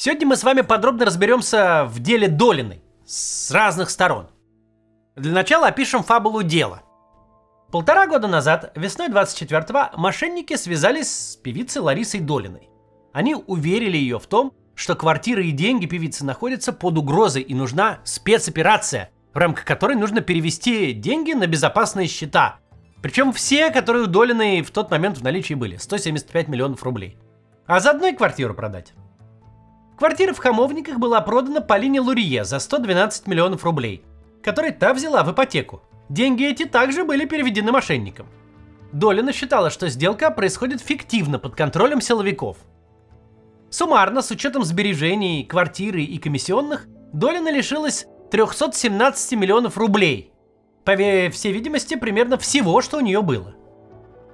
Сегодня мы с вами подробно разберемся в деле Долиной с разных сторон. Для начала опишем фабулу дела. 1,5 года назад, весной 24-го, мошенники связались с певицей Ларисой Долиной. Они уверили ее в том, что квартиры и деньги певицы находятся под угрозой и нужна спецоперация, в рамках которой нужно перевести деньги на безопасные счета. Причем все, которые у Долиной в тот момент в наличии были, 175 миллионов рублей. А заодно и квартиру продать. Квартира в Хамовниках была продана Полине Лурье за 112 миллионов рублей, которые та взяла в ипотеку. Деньги эти также были переведены мошенникам. Долина считала, что сделка происходит фиктивно под контролем силовиков. Суммарно, с учетом сбережений, квартиры и комиссионных, Долина лишилась 317 миллионов рублей. По всей видимости, примерно всего, что у нее было.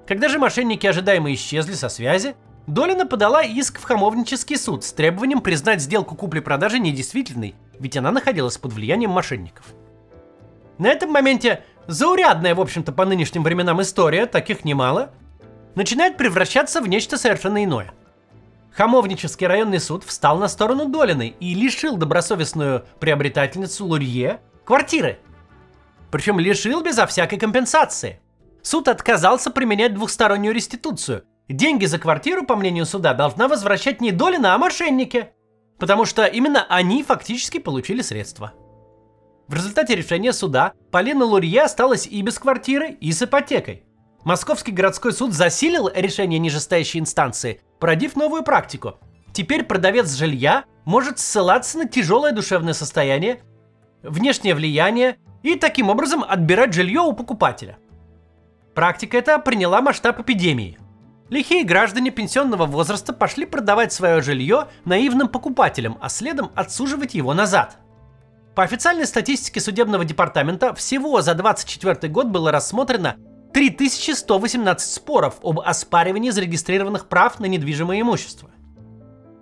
Когда же мошенники ожидаемо исчезли со связи, Долина подала иск в Хамовнический суд с требованием признать сделку купли-продажи недействительной, ведь она находилась под влиянием мошенников. На этом моменте заурядная, в общем-то, по нынешним временам история, таких немало, начинает превращаться в нечто совершенно иное. Хамовнический районный суд встал на сторону Долиной и лишил добросовестную приобретательницу Лурье квартиры. Причем лишил безо всякой компенсации. Суд отказался применять двухстороннюю реституцию. Деньги за квартиру, по мнению суда, должна возвращать не Долина, а мошенники. Потому что именно они фактически получили средства. В результате решения суда Полина Лурье осталась и без квартиры, и с ипотекой. Московский городской суд засилил решение нижестоящей инстанции, породив новую практику. Теперь продавец жилья может ссылаться на тяжелое душевное состояние, внешнее влияние и таким образом отбирать жилье у покупателя. Практика эта приняла масштаб эпидемии. Лихие граждане пенсионного возраста пошли продавать свое жилье наивным покупателям, а следом отсуживать его назад. По официальной статистике судебного департамента, всего за 2024 год было рассмотрено 3118 споров об оспаривании зарегистрированных прав на недвижимое имущество.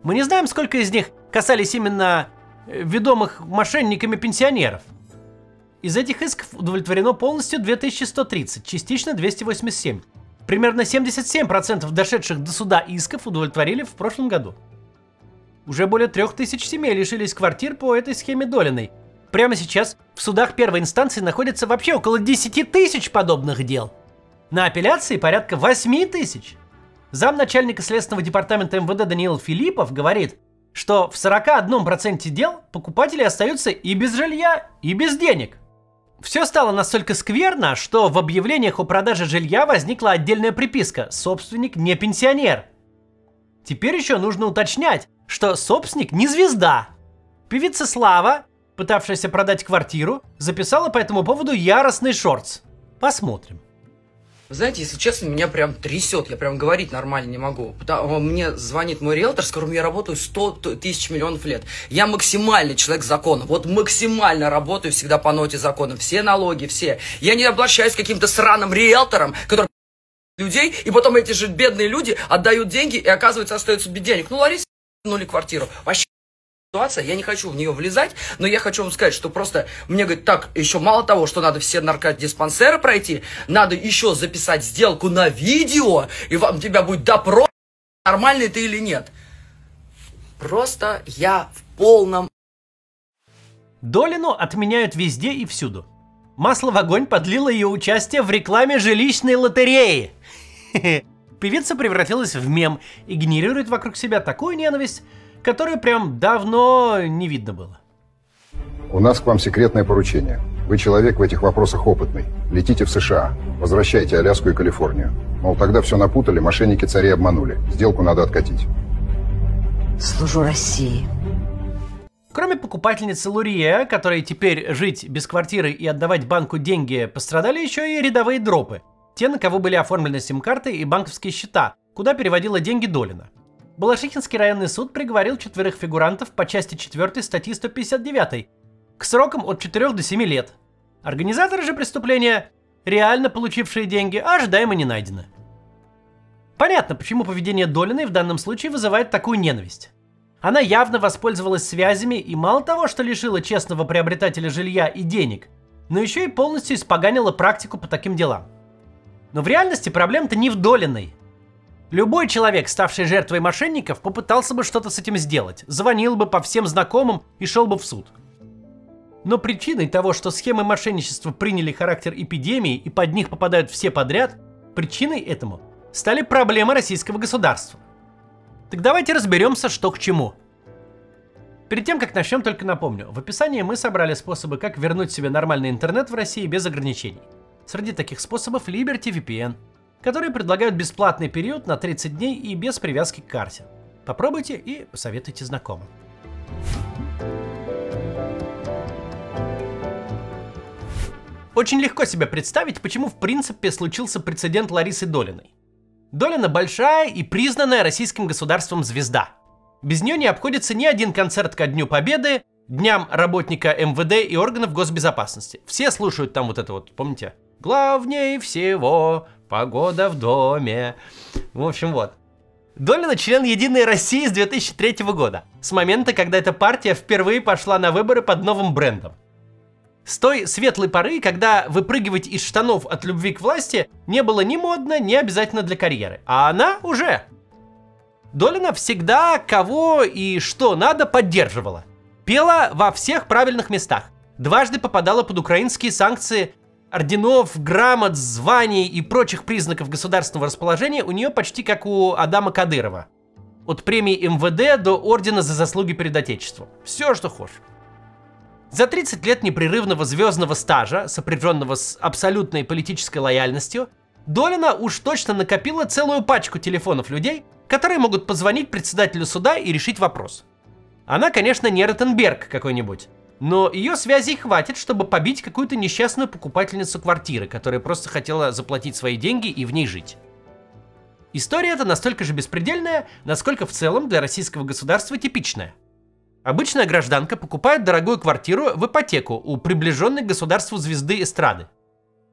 Мы не знаем, сколько из них касались именно ведомых мошенниками пенсионеров. Из этих исков удовлетворено полностью 2130, частично 287. Примерно 77% дошедших до суда исков удовлетворили в прошлом году. Уже более 3000 семей лишились квартир по этой схеме Долиной. Прямо сейчас в судах первой инстанции находится вообще около 10 тысяч подобных дел. На апелляции порядка 8 тысяч. Замначальника Следственного департамента МВД Даниил Филиппов говорит, что в 41% дел покупатели остаются и без жилья, и без денег. Все стало настолько скверно, что в объявлениях о продаже жилья возникла отдельная приписка «Собственник не пенсионер». Теперь еще нужно уточнять, что собственник не звезда. Певица Слава, пытавшаяся продать квартиру, записала по этому поводу яростный шортс. Посмотрим. Знаете, если честно, меня прям трясет, я прям говорить нормально не могу. Мне звонит мой риэлтор, с которым я работаю 100 тысяч миллионов лет. Я максимальный человек закона, вот максимально работаю всегда по ноте закона. Все налоги, все. Я не обращаюсь к каким-то сраным риэлторам, которые людей, и потом эти же бедные люди отдают деньги и, оказывается, остаются без денег. Ну, Ларисе нули квартиру. Вообще ситуация, я не хочу в нее влезать, но я хочу вам сказать, что просто мне говорят, так, еще мало того, что надо все наркодиспансеры пройти, надо еще записать сделку на видео, и у тебя будет допрос, нормальный ты или нет. Просто я в полном... Долину отменяют везде и всюду. Масло в огонь подлило ее участие в рекламе жилищной лотереи. Певица превратилась в мем и генерирует вокруг себя такую ненависть, которую прям давно не видно было. У нас к вам секретное поручение. Вы человек в этих вопросах опытный. Летите в США. Возвращайте Аляску и Калифорнию. Мол, тогда все напутали, мошенники царей обманули. Сделку надо откатить. Служу России. Кроме покупательницы Лурье, которой теперь жить без квартиры и отдавать банку деньги, пострадали еще и рядовые дропы. Те, на кого были оформлены сим-карты и банковские счета, куда переводила деньги Долина. Балашихинский районный суд приговорил 4 фигурантов по части 4 статьи 159 к срокам от 4 до 7 лет. Организаторы же преступления, реально получившие деньги, ожидаемо не найдены. Понятно, почему поведение Долиной в данном случае вызывает такую ненависть. Она явно воспользовалась связями и мало того, что лишила честного приобретателя жилья и денег, но еще и полностью испоганила практику по таким делам. Но в реальности проблема-то не в Долиной. Любой человек, ставший жертвой мошенников, попытался бы что-то с этим сделать, звонил бы по всем знакомым и шел бы в суд. Но причиной того, что схемы мошенничества приняли характер эпидемии и под них попадают все подряд, причиной этому стали проблемы российского государства. Так давайте разберемся, что к чему. Перед тем, как начнем, только напомню, в описании мы собрали способы, как вернуть себе нормальный интернет в России без ограничений. Среди таких способов Liberty VPN, которые предлагают бесплатный период на 30 дней и без привязки к карте. Попробуйте и посоветуйте знакомым. Очень легко себе представить, почему в принципе случился прецедент Ларисы Долиной. Долина большая и признанная российским государством звезда. Без нее не обходится ни один концерт ко Дню Победы, Дням работника МВД и органов госбезопасности. Все слушают там вот это вот, помните? Главнее всего погода в доме. В общем, вот. Долина член Единой России с 2003 года, с момента, когда эта партия впервые пошла на выборы под новым брендом. С той светлой поры, когда выпрыгивать из штанов от любви к власти не было ни модно, ни обязательно для карьеры. А она уже. Долина всегда кого и что надо поддерживала. Пела во всех правильных местах. Дважды попадала под украинские санкции. Орденов, грамот, званий и прочих признаков государственного расположения у нее почти как у Адама Кадырова. От премии МВД до ордена за заслуги перед Отечеством. Все, что хочешь. За 30 лет непрерывного звездного стажа, сопряженного с абсолютной политической лояльностью, Долина уж точно накопила целую пачку телефонов людей, которые могут позвонить председателю суда и решить вопрос. Она, конечно, не Ротенберг какой-нибудь, но ее связей хватит, чтобы побить какую-то несчастную покупательницу квартиры, которая просто хотела заплатить свои деньги и в ней жить. История эта настолько же беспредельная, насколько в целом для российского государства типичная. Обычная гражданка покупает дорогую квартиру в ипотеку у приближенной к государству звезды эстрады.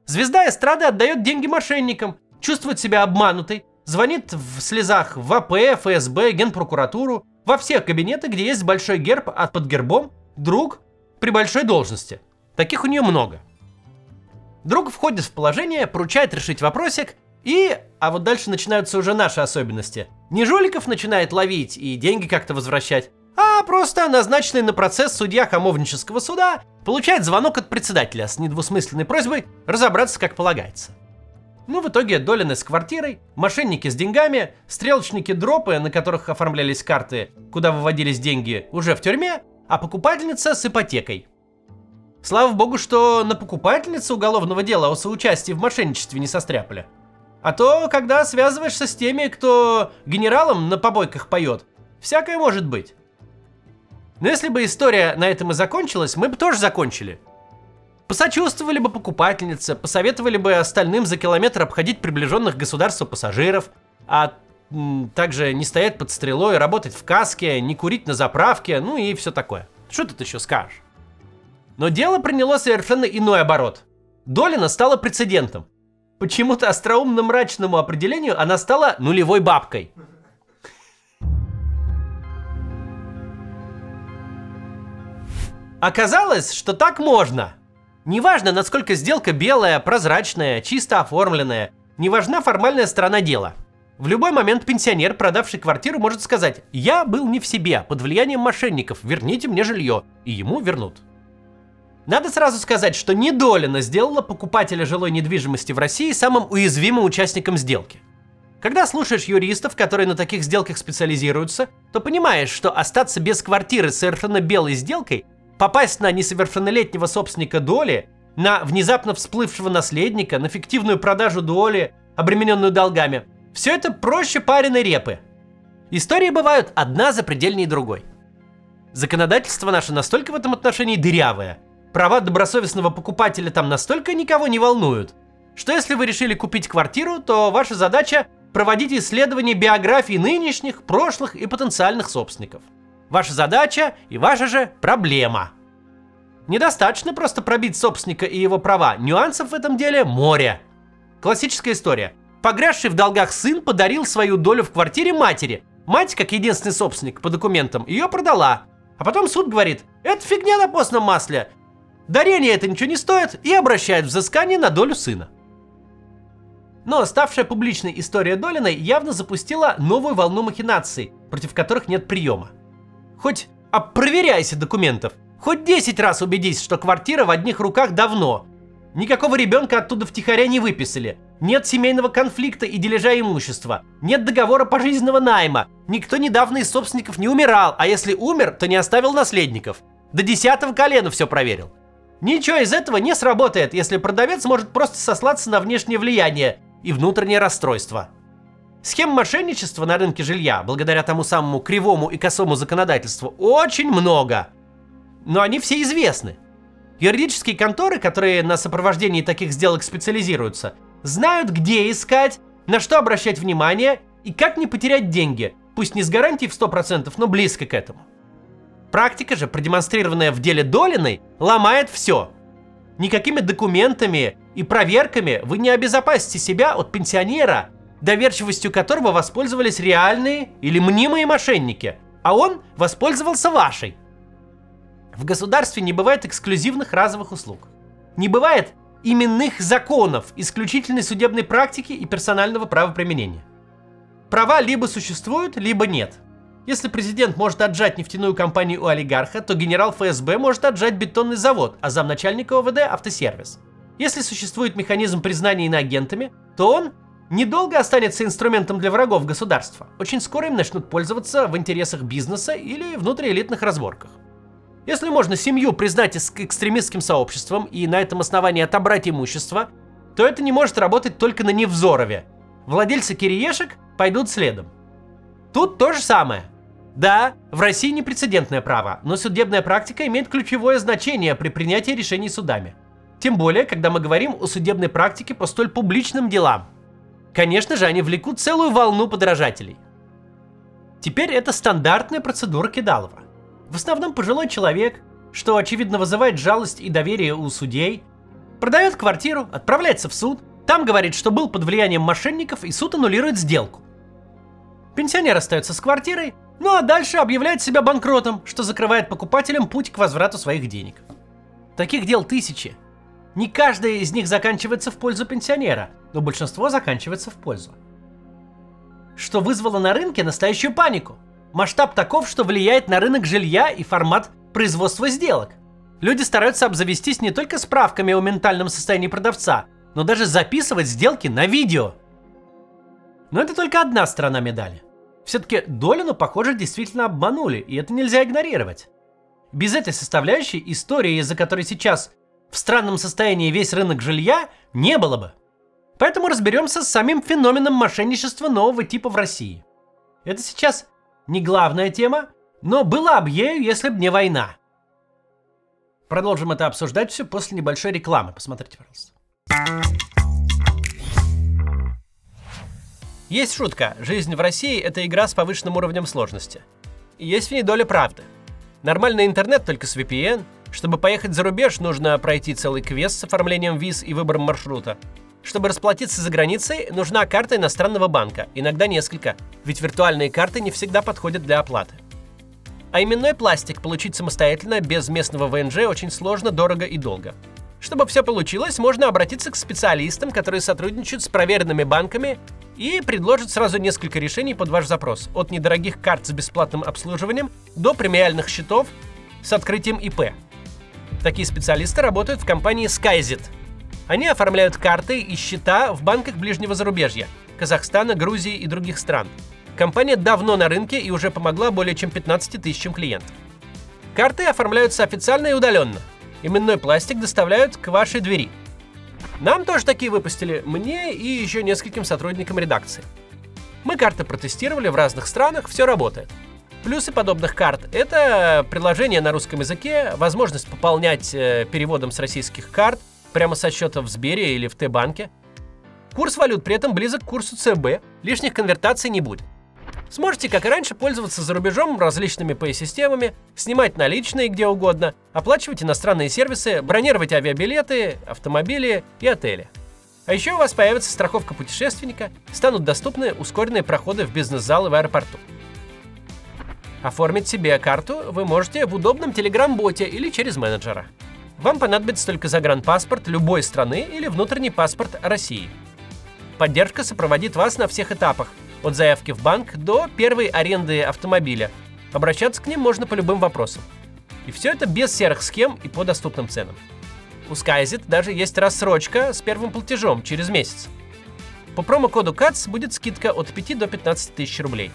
Звезда эстрады отдает деньги мошенникам, чувствует себя обманутой, звонит в слезах в АП, ФСБ, Генпрокуратуру, во всех кабинетах, где есть большой герб, а под гербом друг при большой должности. Таких у нее много. Друг входит в положение, поручает решить вопросик и... А вот дальше начинаются уже наши особенности. Не жуликов начинает ловить и деньги как-то возвращать, а просто назначенный на процесс судья Хамовнического суда получает звонок от председателя с недвусмысленной просьбой разобраться, как полагается. Ну, в итоге Долины с квартирой, мошенники с деньгами, стрелочники-дропы, на которых оформлялись карты, куда выводились деньги, уже в тюрьме, а покупательница с ипотекой. Слава богу, что на покупательницу уголовного дела о соучастии в мошенничестве не состряпали. А то, когда связываешься с теми, кто генералам на побойках поет, всякое может быть. Но если бы история на этом и закончилась, мы бы тоже закончили. Посочувствовали бы покупательнице, посоветовали бы остальным за километр обходить приближенных к государству пассажиров, а также не стоять под стрелой, работать в каске, не курить на заправке, ну и все такое. Что тут еще скажешь? Но дело приняло совершенно иной оборот. Долина стала прецедентом. Почему-то остроумно-мрачному определению она стала нулевой бабкой. Оказалось, что так можно. Неважно, насколько сделка белая, прозрачная, чисто оформленная, не важна формальная сторона дела. В любой момент пенсионер, продавший квартиру, может сказать: «Я был не в себе, под влиянием мошенников, верните мне жилье», и ему вернут. Надо сразу сказать, что не Долина сделала покупателя жилой недвижимости в России самым уязвимым участником сделки. Когда слушаешь юристов, которые на таких сделках специализируются, то понимаешь, что остаться без квартиры с совершенно белой сделкой, попасть на несовершеннолетнего собственника доли, на внезапно всплывшего наследника, на фиктивную продажу доли, обремененную долгами, все это проще пареной репы. Истории бывают одна запредельнее другой. Законодательство наше настолько в этом отношении дырявое, права добросовестного покупателя там настолько никого не волнуют, что если вы решили купить квартиру, то ваша задача проводить исследование биографий нынешних, прошлых и потенциальных собственников. Ваша задача и ваша же проблема. Недостаточно просто пробить собственника и его права, нюансов в этом деле море. Классическая история. Погрязший в долгах сын подарил свою долю в квартире матери. Мать, как единственный собственник по документам, ее продала. А потом суд говорит: это фигня на постном масле. Дарение это ничего не стоит, и обращает взыскание на долю сына. Но ставшая публичной история Долиной явно запустила новую волну махинаций, против которых нет приема. Хоть опроверяйся документов, хоть 10 раз убедись, что квартира в одних руках давно. Никакого ребенка оттуда втихаря не выписали. Нет семейного конфликта и дележа имущества. Нет договора пожизненного найма. Никто недавно из собственников не умирал, а если умер, то не оставил наследников. До 10-го колена все проверил. Ничего из этого не сработает, если продавец может просто сослаться на внешнее влияние и внутреннее расстройство. Схем мошенничества на рынке жилья, благодаря тому самому кривому и косому законодательству, очень много. Но они все известны. Юридические конторы, которые на сопровождении таких сделок специализируются, знают, где искать, на что обращать внимание и как не потерять деньги, пусть не с гарантией в 100%, но близко к этому. Практика же, продемонстрированная в деле Долиной, ломает все. Никакими документами и проверками вы не обезопасите себя от пенсионера, доверчивостью которого воспользовались реальные или мнимые мошенники, а он воспользовался вашей. В государстве не бывает эксклюзивных разовых услуг. Не бывает именных законов, исключительной судебной практики и персонального правоприменения. Права либо существуют, либо нет. Если президент может отжать нефтяную компанию у олигарха, то генерал ФСБ может отжать бетонный завод, а замначальника ОВД – автосервис. Если существует механизм признания иноагентами, то он недолго останется инструментом для врагов государства. Очень скоро им начнут пользоваться в интересах бизнеса или внутриэлитных разборках. Если можно семью признать экстремистским сообществом и на этом основании отобрать имущество, то это не может работать только на Невзорове. Владельцы кириешек пойдут следом. Тут то же самое. Да, в России непрецедентное право, но судебная практика имеет ключевое значение при принятии решений судами. Тем более, когда мы говорим о судебной практике по столь публичным делам. Конечно же, они влекут целую волну подражателей. Теперь это стандартная процедура Кидалова. В основном пожилой человек, что очевидно вызывает жалость и доверие у судей, продает квартиру, отправляется в суд, там говорит, что был под влиянием мошенников, и суд аннулирует сделку. Пенсионер остается с квартирой, ну а дальше объявляет себя банкротом, что закрывает покупателям путь к возврату своих денег. Таких дел тысячи. Не каждая из них заканчивается в пользу пенсионера, но большинство заканчивается в пользу. Что вызвало на рынке настоящую панику. Масштаб таков, что влияет на рынок жилья и формат производства сделок. Люди стараются обзавестись не только справками о ментальном состоянии продавца, но даже записывать сделки на видео. Но это только одна сторона медали. Все-таки Долину, похоже, действительно обманули, и это нельзя игнорировать. Без этой составляющей истории, из-за которой сейчас в странном состоянии весь рынок жилья, не было бы. Поэтому разберемся с самим феноменом мошенничества нового типа в России. Это сейчас не главная тема, но была бы ею, если бы не война. Продолжим это обсуждать все после небольшой рекламы. Посмотрите, пожалуйста. Есть шутка. Жизнь в России – это игра с повышенным уровнем сложности. И есть в ней доля правды. Нормальный интернет только с VPN. Чтобы поехать за рубеж, нужно пройти целый квест с оформлением виз и выбором маршрута. Чтобы расплатиться за границей, нужна карта иностранного банка, иногда несколько, ведь виртуальные карты не всегда подходят для оплаты. А именной пластик получить самостоятельно, без местного ВНЖ, очень сложно, дорого и долго. Чтобы все получилось, можно обратиться к специалистам, которые сотрудничают с проверенными банками и предложат сразу несколько решений под ваш запрос, от недорогих карт с бесплатным обслуживанием до премиальных счетов с открытием ИП. Такие специалисты работают в компании SkyZit. Они оформляют карты и счета в банках ближнего зарубежья – Казахстана, Грузии и других стран. Компания давно на рынке и уже помогла более чем 15 тысячам клиентов. Карты оформляются официально и удаленно. Именной пластик доставляют к вашей двери. Нам тоже такие выпустили, мне и еще нескольким сотрудникам редакции. Мы карты протестировали в разных странах, все работает. Плюсы подобных карт – это приложение на русском языке, возможность пополнять переводом с российских карт, прямо со счета в Сбере или в Т-банке. Курс валют при этом близок к курсу ЦБ, лишних конвертаций не будет. Сможете, как и раньше, пользоваться за рубежом различными Pay-системами, снимать наличные где угодно, оплачивать иностранные сервисы, бронировать авиабилеты, автомобили и отели. А еще у вас появится страховка путешественника, станут доступны ускоренные проходы в бизнес-залы в аэропорту. Оформить себе карту вы можете в удобном Telegram-боте или через менеджера. Вам понадобится только загранпаспорт любой страны или внутренний паспорт России. Поддержка сопроводит вас на всех этапах, от заявки в банк до первой аренды автомобиля. Обращаться к ним можно по любым вопросам. И все это без серых схем и по доступным ценам. У SkyZet даже есть рассрочка с первым платежом через месяц. По промокоду КАЦ будет скидка от 5 до 15 тысяч рублей.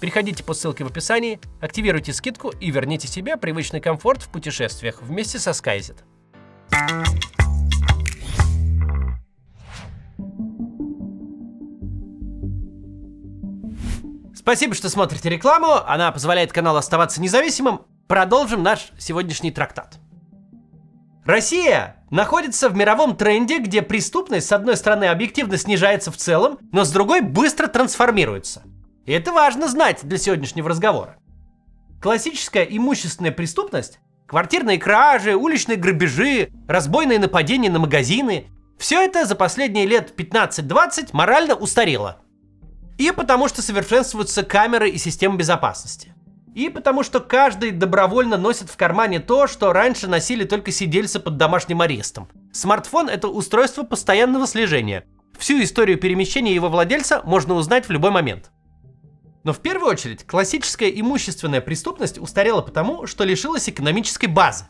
Переходите по ссылке в описании, активируйте скидку и верните себе привычный комфорт в путешествиях вместе со SkyZet. Спасибо, что смотрите рекламу, она позволяет каналу оставаться независимым. Продолжим наш сегодняшний трактат. Россия находится в мировом тренде, где преступность, с одной стороны, объективно снижается в целом, но с другой быстро трансформируется. И это важно знать для сегодняшнего разговора. Классическая имущественная преступность, квартирные кражи, уличные грабежи, разбойные нападения на магазины, все это за последние лет 15-20 морально устарело. И потому что совершенствуются камеры и системы безопасности. И потому что каждый добровольно носит в кармане то, что раньше носили только сидельцы под домашним арестом. Смартфон — это устройство постоянного слежения. Всю историю перемещения его владельца можно узнать в любой момент. Но в первую очередь классическая имущественная преступность устарела потому, что лишилась экономической базы.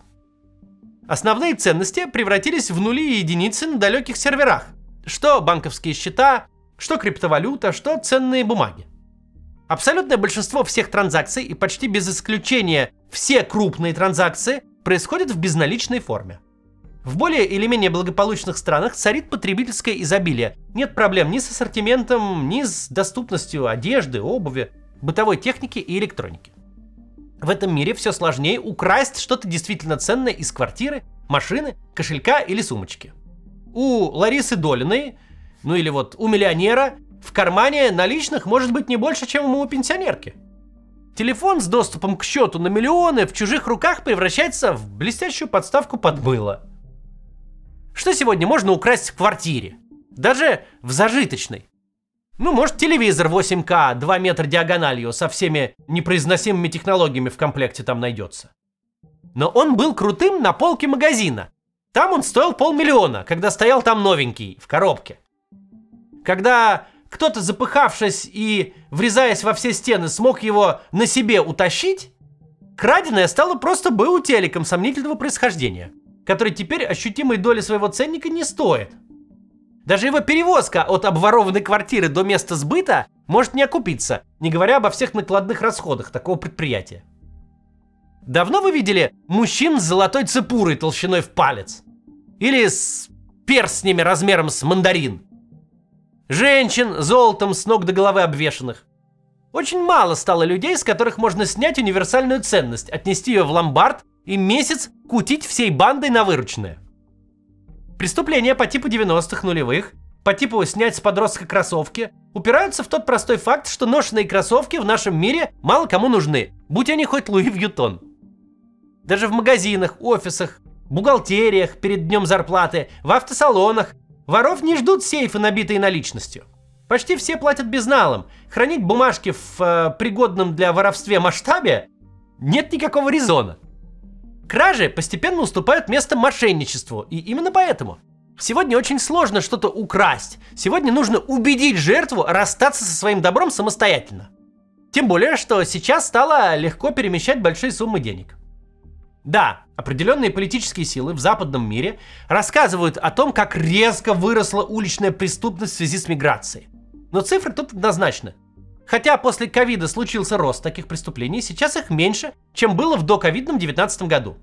Основные ценности превратились в нули и единицы на далеких серверах. Что банковские счета, что криптовалюта, что ценные бумаги. Абсолютное большинство всех транзакций и почти без исключения все крупные транзакции происходят в безналичной форме. В более или менее благополучных странах царит потребительское изобилие. Нет проблем ни с ассортиментом, ни с доступностью одежды, обуви, бытовой техники и электроники. В этом мире все сложнее украсть что-то действительно ценное из квартиры, машины, кошелька или сумочки. У Ларисы Долиной, ну или вот у миллионера, в кармане наличных может быть не больше, чем у пенсионерки. Телефон с доступом к счету на миллионы в чужих руках превращается в блестящую подставку под мыло. Что сегодня можно украсть в квартире? Даже в зажиточной. Ну, может, телевизор 8К, 2 метра диагональю со всеми непроизносимыми технологиями в комплекте там найдется. Но он был крутым на полке магазина. Там он стоил 500 000, когда стоял там новенький, в коробке. Когда кто-то, запыхавшись и врезаясь во все стены, смог его на себе утащить, краденое стало просто БУ телеком сомнительного происхождения, который теперь ощутимой доли своего ценника не стоит. Даже его перевозка от обворованной квартиры до места сбыта может не окупиться, не говоря обо всех накладных расходах такого предприятия. Давно вы видели мужчин с золотой цепурой толщиной в палец? Или с перстнями размером с мандарин? Женщин золотом с ног до головы обвешанных? Очень мало стало людей, с которых можно снять универсальную ценность, отнести ее в ломбард и месяц кутить всей бандой на вырученное. Преступления по типу 90-х нулевых, по типу снять с подростка кроссовки, упираются в тот простой факт, что ношеные кроссовки в нашем мире мало кому нужны, будь они хоть Луи Вьютон. Даже в магазинах, офисах, бухгалтериях перед днем зарплаты, в автосалонах воров не ждут сейфы, набитые наличностью. Почти все платят безналом. Хранить бумажки в пригодном для воровстве масштабе нет никакого резона. Кражи постепенно уступают место мошенничеству, и именно поэтому сегодня очень сложно что-то украсть. Сегодня нужно убедить жертву расстаться со своим добром самостоятельно. Тем более, что сейчас стало легко перемещать большие суммы денег. Да, определенные политические силы в западном мире рассказывают о том, как резко выросла уличная преступность в связи с миграцией. Но цифры тут однозначны. Хотя после ковида случился рост таких преступлений, сейчас их меньше, чем было в доковидном 2019 году.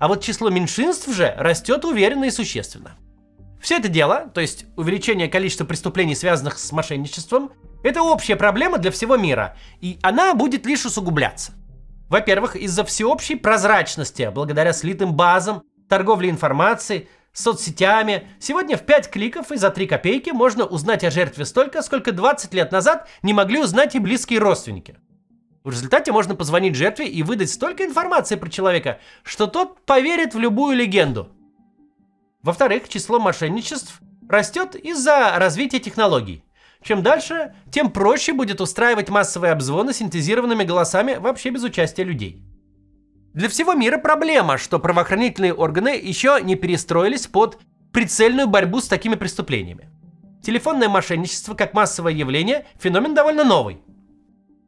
А вот число меньшинств же растет уверенно и существенно. Все это дело, то есть увеличение количества преступлений, связанных с мошенничеством, это общая проблема для всего мира, и она будет лишь усугубляться. Во-первых, из-за всеобщей прозрачности, благодаря слитым базам, торговле информацией, соцсетями, сегодня в 5 кликов и за 3 копейки можно узнать о жертве столько, сколько 20 лет назад не могли узнать и близкие родственники. В результате можно позвонить жертве и выдать столько информации про человека, что тот поверит в любую легенду. Во-вторых, число мошенничеств растет из-за развития технологий. Чем дальше, тем проще будет устраивать массовые обзвоны синтезированными голосами вообще без участия людей. Для всего мира проблема, что правоохранительные органы еще не перестроились под прицельную борьбу с такими преступлениями. Телефонное мошенничество как массовое явление – феномен довольно новый.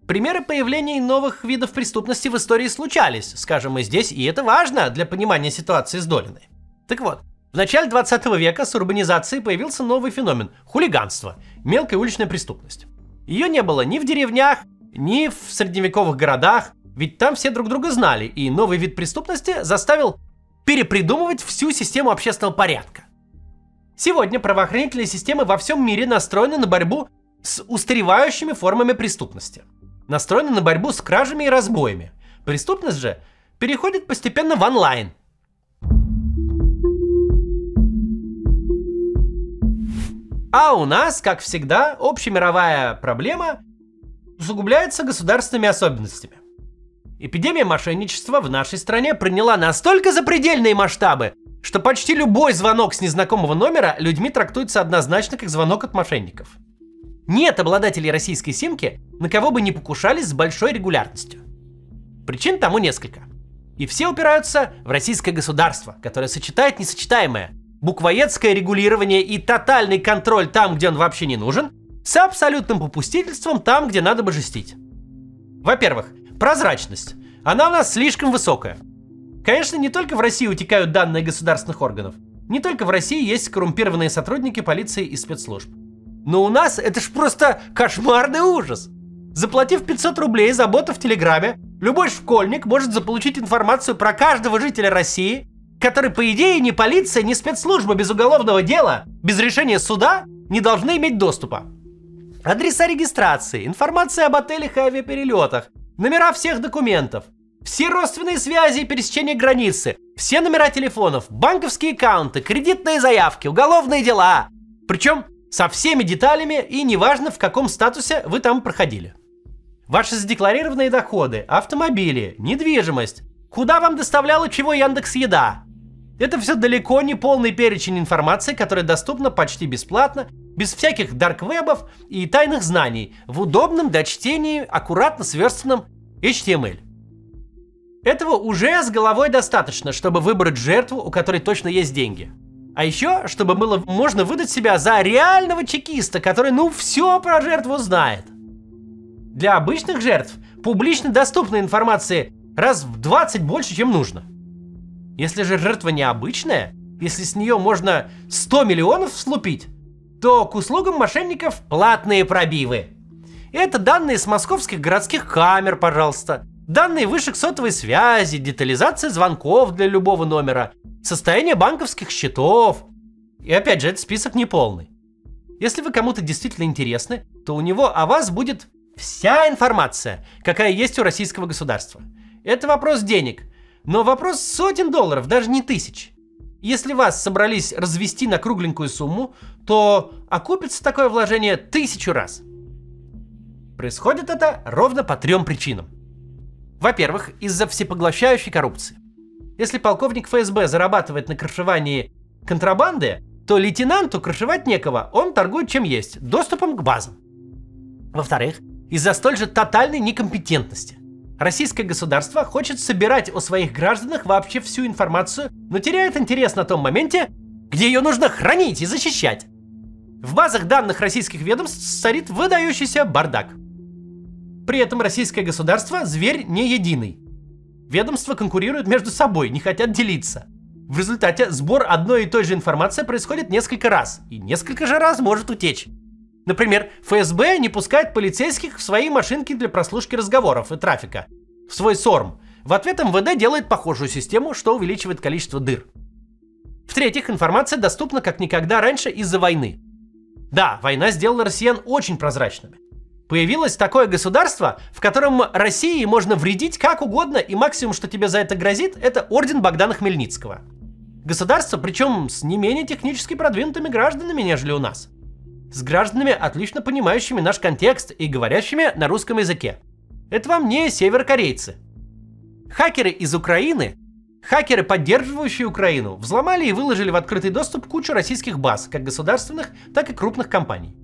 Примеры появления новых видов преступности в истории случались, скажем, и здесь, и это важно для понимания ситуации с Долиной. Так вот, в начале 20 века с урбанизацией появился новый феномен – хулиганство, мелкая уличная преступность. Ее не было ни в деревнях, ни в средневековых городах, ведь там все друг друга знали, и новый вид преступности заставил перепридумывать всю систему общественного порядка. Сегодня правоохранительные системы во всем мире настроены на борьбу с устаревающими формами преступности. Настроены на борьбу с кражами и разбоями. Преступность же переходит постепенно в онлайн. А у нас, как всегда, общемировая проблема усугубляется государственными особенностями. Эпидемия мошенничества в нашей стране приняла настолько запредельные масштабы, что почти любой звонок с незнакомого номера людьми трактуется однозначно как звонок от мошенников. Нет обладателей российской симки, на кого бы не покушались с большой регулярностью. Причин тому несколько. И все упираются в российское государство, которое сочетает несочетаемое – буквоедское регулирование и тотальный контроль там, где он вообще не нужен, с абсолютным попустительством там, где надо божестить. Во-первых, прозрачность. Она у нас слишком высокая. Конечно, не только в России утекают данные государственных органов. Не только в России есть коррумпированные сотрудники полиции и спецслужб. Но у нас это ж просто кошмарный ужас. Заплатив 500 рублей за бота в Телеграме, любой школьник может заполучить информацию про каждого жителя России, который, по идее, ни полиция, ни спецслужба без уголовного дела, без решения суда не должны иметь доступа. Адреса регистрации, информация об отелях и авиаперелетах, номера всех документов, все родственные связи и пересечения границы, все номера телефонов, банковские аккаунты, кредитные заявки, уголовные дела. Причем со всеми деталями и неважно, в каком статусе вы там проходили. Ваши задекларированные доходы, автомобили, недвижимость, куда вам доставляла чего Яндекс.Еда. Это все далеко не полный перечень информации, которая доступна почти бесплатно, без всяких дарквебов и тайных знаний, в удобном для чтения, аккуратно сверстанном HTML. Этого уже с головой достаточно, чтобы выбрать жертву, у которой точно есть деньги. А еще, чтобы было можно выдать себя за реального чекиста, который все про жертву знает. Для обычных жертв публично доступной информации раз в 20 больше, чем нужно. Если же жертва необычная, если с нее можно 100 миллионов слупить, то к услугам мошенников платные пробивы. Это данные с московских городских камер, пожалуйста. Данные вышек сотовой связи, детализация звонков для любого номера, состояние банковских счетов. И опять же, этот список неполный. Если вы кому-то действительно интересны, то у него о вас будет вся информация, какая есть у российского государства. Это вопрос денег, но вопрос сотен долларов, даже не тысяч. Если вас собрались развести на кругленькую сумму, то окупится такое вложение 1000 раз. Происходит это ровно по 3 причинам. Во-первых, из-за всепоглощающей коррупции. Если полковник ФСБ зарабатывает на крышевании контрабанды, то лейтенанту крышевать некого, он торгует чем есть, доступом к базам. Во-вторых, из-за столь же тотальной некомпетентности. Российское государство хочет собирать о своих гражданах вообще всю информацию, но теряет интерес на том моменте, где ее нужно хранить и защищать. В базах данных российских ведомств царит выдающийся бардак. При этом российское государство – зверь не единый. Ведомства конкурируют между собой, не хотят делиться. В результате сбор одной и той же информации происходит несколько раз, и несколько же раз может утечь. Например, ФСБ не пускает полицейских в свои машинки для прослушки разговоров и трафика, в свой СОРМ. В ответ МВД делает похожую систему, что увеличивает количество дыр. В-третьих, информация доступна как никогда раньше из-за войны. Да, война сделала россиян очень прозрачными. Появилось такое государство, в котором России можно вредить как угодно, и максимум, что тебе за это грозит, это орден Богдана Хмельницкого. Государство, причем с не менее технически продвинутыми гражданами, нежели у нас. С гражданами, отлично понимающими наш контекст и говорящими на русском языке. Это вам не северокорейцы. Хакеры из Украины, хакеры, поддерживающие Украину, взломали и выложили в открытый доступ кучу российских баз, как государственных, так и крупных компаний.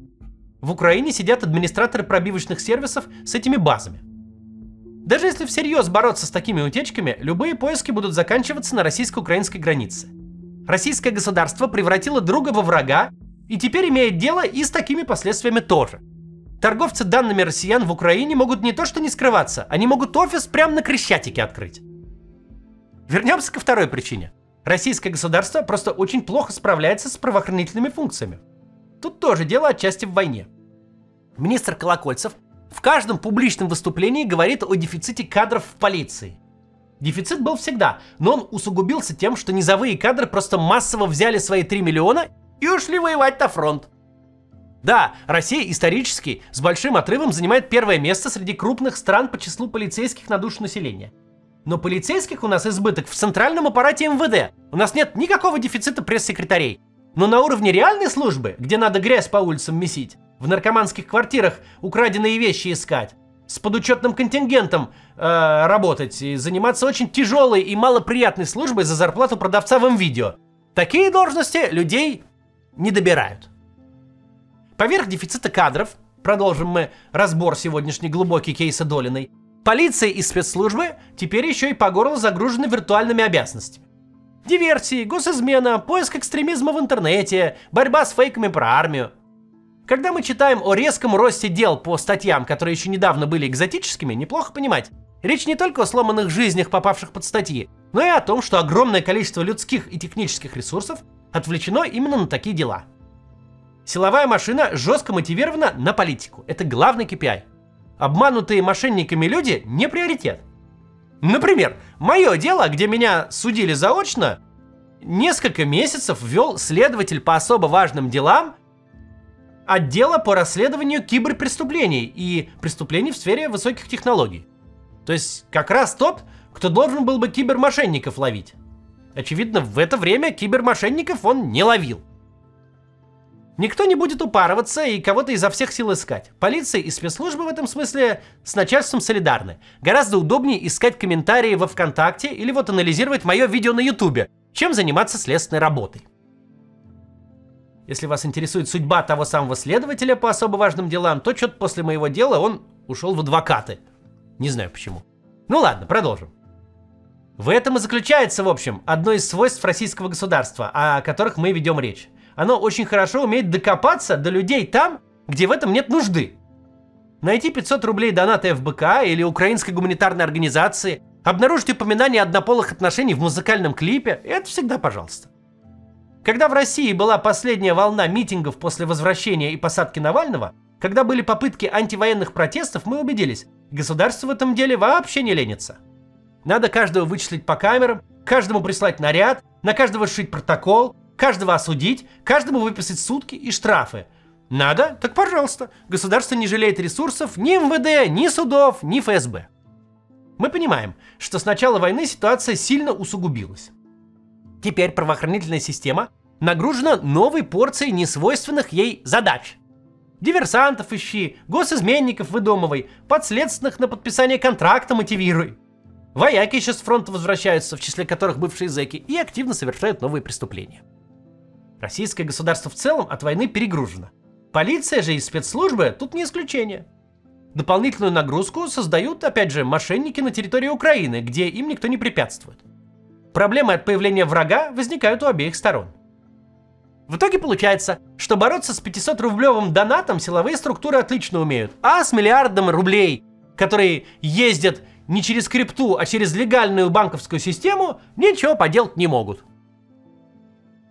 В Украине сидят администраторы пробивочных сервисов с этими базами. Даже если всерьез бороться с такими утечками, любые поиски будут заканчиваться на российско-украинской границе. Российское государство превратило друга во врага И теперь имеет дело и с такими последствиями тоже. Торговцы данными россиян в Украине могут не то что не скрываться, они могут офис прямо на Крещатике открыть. Вернемся ко второй причине. Российское государство просто очень плохо справляется с правоохранительными функциями. Тут тоже дело отчасти в войне. Министр Колокольцев в каждом публичном выступлении говорит о дефиците кадров в полиции. Дефицит был всегда, но он усугубился тем, что низовые кадры просто массово взяли свои 3 миллиона и ушли воевать на фронт. Да, Россия исторически с большим отрывом занимает первое место среди крупных стран по числу полицейских на душу населения. Но полицейских у нас избыток в центральном аппарате МВД. У нас нет никакого дефицита пресс-секретарей. Но на уровне реальной службы, где надо грязь по улицам месить, в наркоманских квартирах украденные вещи искать, с подучетным контингентом работать и заниматься очень тяжелой и малоприятной службой за зарплату продавца в МВидео. Такие должности людей не добирают. Поверх дефицита кадров, продолжим мы разбор сегодняшний глубокий кейса Долиной, полиция и спецслужбы теперь еще и по горло загружены виртуальными обязанностями. Диверсии, госизмена, поиск экстремизма в интернете, борьба с фейками про армию. Когда мы читаем о резком росте дел по статьям, которые еще недавно были экзотическими, неплохо понимать, речь не только о сломанных жизнях, попавших под статьи, но и о том, что огромное количество людских и технических ресурсов отвлечено именно на такие дела. Силовая машина жестко мотивирована на политику. Это главный KPI. Обманутые мошенниками люди не приоритет. Например, мое дело, где меня судили заочно, несколько месяцев вел следователь по особо важным делам отдела по расследованию киберпреступлений и преступлений в сфере высоких технологий. То есть как раз тот, кто должен был бы кибермошенников ловить. Очевидно, в это время кибермошенников он не ловил. Никто не будет упарываться и кого-то изо всех сил искать. Полиция и спецслужбы в этом смысле с начальством солидарны. Гораздо удобнее искать комментарии во ВКонтакте или вот анализировать мое видео на Ютубе, чем заниматься следственной работой. Если вас интересует судьба того самого следователя по особо важным делам, то что-то после моего дела он ушел в адвокаты. Не знаю почему. Ну ладно, продолжим. В этом и заключается, в общем, одно из свойств российского государства, о которых мы ведем речь. Оно очень хорошо умеет докопаться до людей там, где в этом нет нужды. Найти 500 рублей доната ФБК или украинской гуманитарной организации, обнаружить упоминание однополых отношений в музыкальном клипе – это всегда пожалуйста. Когда в России была последняя волна митингов после возвращения и посадки Навального, когда были попытки антивоенных протестов, мы убедились, государство в этом деле вообще не ленится. Надо каждого вычислить по камерам, каждому прислать наряд, на каждого сшить протокол, каждого осудить, каждому выписать сутки и штрафы. Надо? Так пожалуйста. Государство не жалеет ресурсов ни МВД, ни судов, ни ФСБ. Мы понимаем, что с начала войны ситуация сильно усугубилась. Теперь правоохранительная система нагружена новой порцией несвойственных ей задач. Диверсантов ищи, госизменников выдумывай, подследственных на подписание контракта мотивируй. Вояки еще с фронта возвращаются, в числе которых бывшие зэки, и активно совершают новые преступления. Российское государство в целом от войны перегружено. Полиция же и спецслужбы тут не исключение. Дополнительную нагрузку создают, опять же, мошенники на территории Украины, где им никто не препятствует. Проблемы от появления врага возникают у обеих сторон. В итоге получается, что бороться с 500-рублевым донатом силовые структуры отлично умеют, а с миллиардом рублей, которые ездят не через крипту, а через легальную банковскую систему, ничего поделать не могут.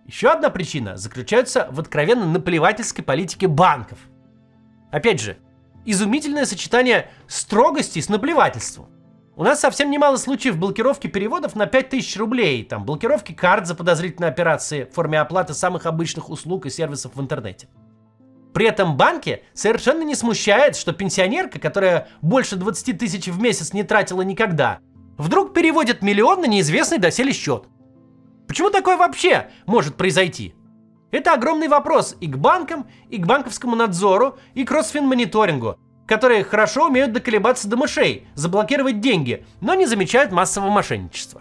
Еще одна причина заключается в откровенно наплевательской политике банков. Опять же, изумительное сочетание строгости с наплевательством. У нас совсем немало случаев блокировки переводов на 5000 рублей, там блокировки карт за подозрительные операции в форме оплаты самых обычных услуг и сервисов в интернете. При этом банки совершенно не смущает, что пенсионерка, которая больше 20 тысяч в месяц не тратила никогда, вдруг переводит миллион на неизвестный доселе счет. Почему такое вообще может произойти? Это огромный вопрос и к банкам, и к банковскому надзору, и к Росфинмониторингу, которые хорошо умеют доколебаться до мышей, заблокировать деньги, но не замечают массового мошенничества.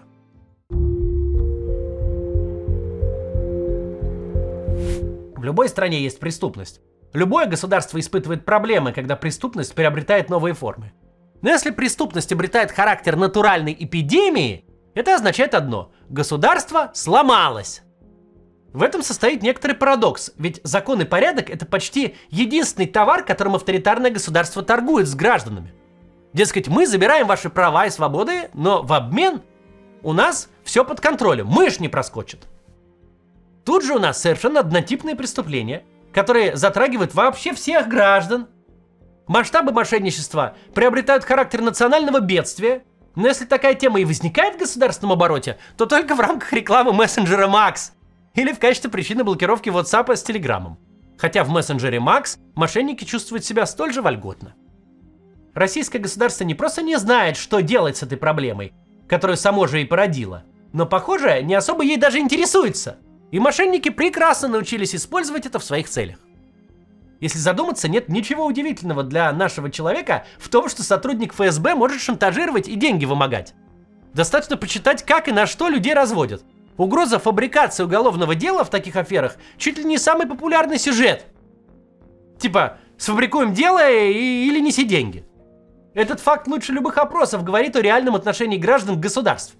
В любой стране есть преступность. Любое государство испытывает проблемы, когда преступность приобретает новые формы. Но если преступность обретает характер натуральной эпидемии, это означает одно – государство сломалось. В этом состоит некоторый парадокс, ведь закон и порядок – это почти единственный товар, которым авторитарное государство торгует с гражданами. Дескать, мы забираем ваши права и свободы, но в обмен у нас все под контролем, мышь не проскочит. Тут же у нас совершенно однотипные преступления, которые затрагивают вообще всех граждан. Масштабы мошенничества приобретают характер национального бедствия, но если такая тема и возникает в государственном обороте, то только в рамках рекламы мессенджера Max или в качестве причины блокировки WhatsApp с Telegram. Хотя в мессенджере Max мошенники чувствуют себя столь же вольготно. Российское государство не просто не знает, что делать с этой проблемой, которую само же и породило, но, похоже, не особо ей даже интересуется. И мошенники прекрасно научились использовать это в своих целях. Если задуматься, нет ничего удивительного для нашего человека в том, что сотрудник ФСБ может шантажировать и деньги вымогать. Достаточно почитать, как и на что людей разводят. Угроза фабрикации уголовного дела в таких аферах чуть ли не самый популярный сюжет. Типа, сфабрикуем дело или неси деньги. Этот факт лучше любых опросов говорит о реальном отношении граждан к государству.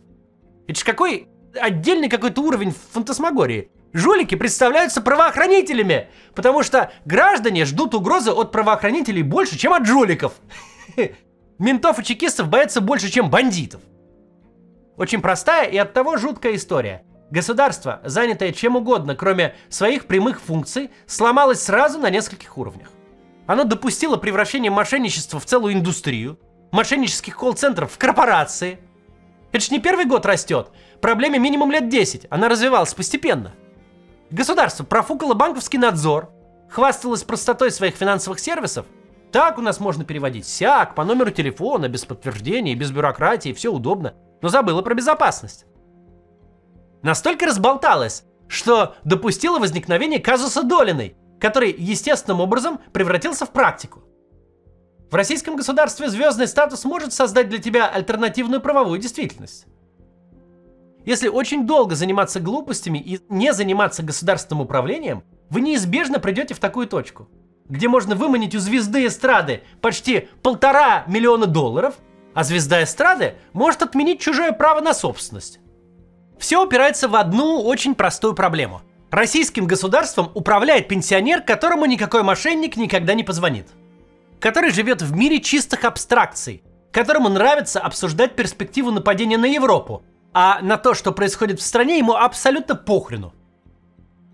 Это ж какой отдельный какой-то уровень фантасмагории. Жулики представляются правоохранителями, потому что граждане ждут угрозы от правоохранителей больше, чем от жуликов. Ментов и чекистов боятся больше, чем бандитов. Очень простая и оттого жуткая история. Государство, занятое чем угодно, кроме своих прямых функций, сломалось сразу на нескольких уровнях. Оно допустило превращение мошенничества в целую индустрию, мошеннических колл-центров в корпорации. Это ж не первый год растет. Проблеме минимум лет 10. Она развивалась постепенно. Государство профукало банковский надзор, хвасталось простотой своих финансовых сервисов. Так у нас можно переводить, сяк, по номеру телефона, без подтверждения, без бюрократии, все удобно. Но забыла про безопасность. Настолько разболталась, что допустила возникновение казуса Долиной, который естественным образом превратился в практику. В российском государстве звездный статус может создать для тебя альтернативную правовую действительность. Если очень долго заниматься глупостями и не заниматься государственным управлением, вы неизбежно придете в такую точку, где можно выманить у звезды эстрады почти $1,5 миллиона, а звезда эстрады может отменить чужое право на собственность. Все упирается в одну очень простую проблему. Российским государством управляет пенсионер, которому никакой мошенник никогда не позвонит. Который живет в мире чистых абстракций, которому нравится обсуждать перспективу нападения на Европу, а на то, что происходит в стране, ему абсолютно похрену.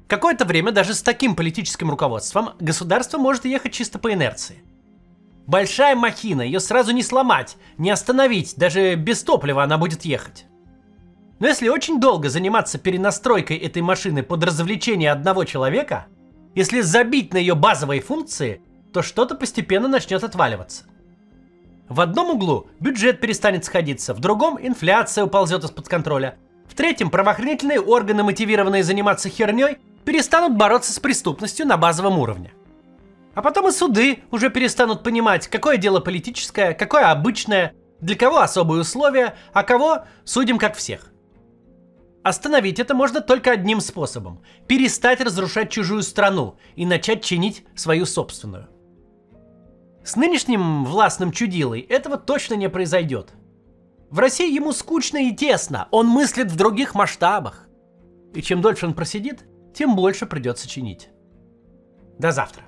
Какое-то время даже с таким политическим руководством государство может ехать чисто по инерции. Большая махина, ее сразу не сломать, не остановить, даже без топлива она будет ехать. Но если очень долго заниматься перенастройкой этой машины под развлечение одного человека, если забить на ее базовые функции, то что-то постепенно начнет отваливаться. В одном углу бюджет перестанет сходиться, в другом инфляция уползет из-под контроля, в третьем правоохранительные органы, мотивированные заниматься херней, перестанут бороться с преступностью на базовом уровне. А потом и суды уже перестанут понимать, какое дело политическое, какое обычное, для кого особые условия, а кого судим как всех. Остановить это можно только одним способом – перестать разрушать чужую страну и начать чинить свою собственную. С нынешним властным чудилой этого точно не произойдет. В России ему скучно и тесно, он мыслит в других масштабах. И чем дольше он просидит, тем больше придется чинить. До завтра.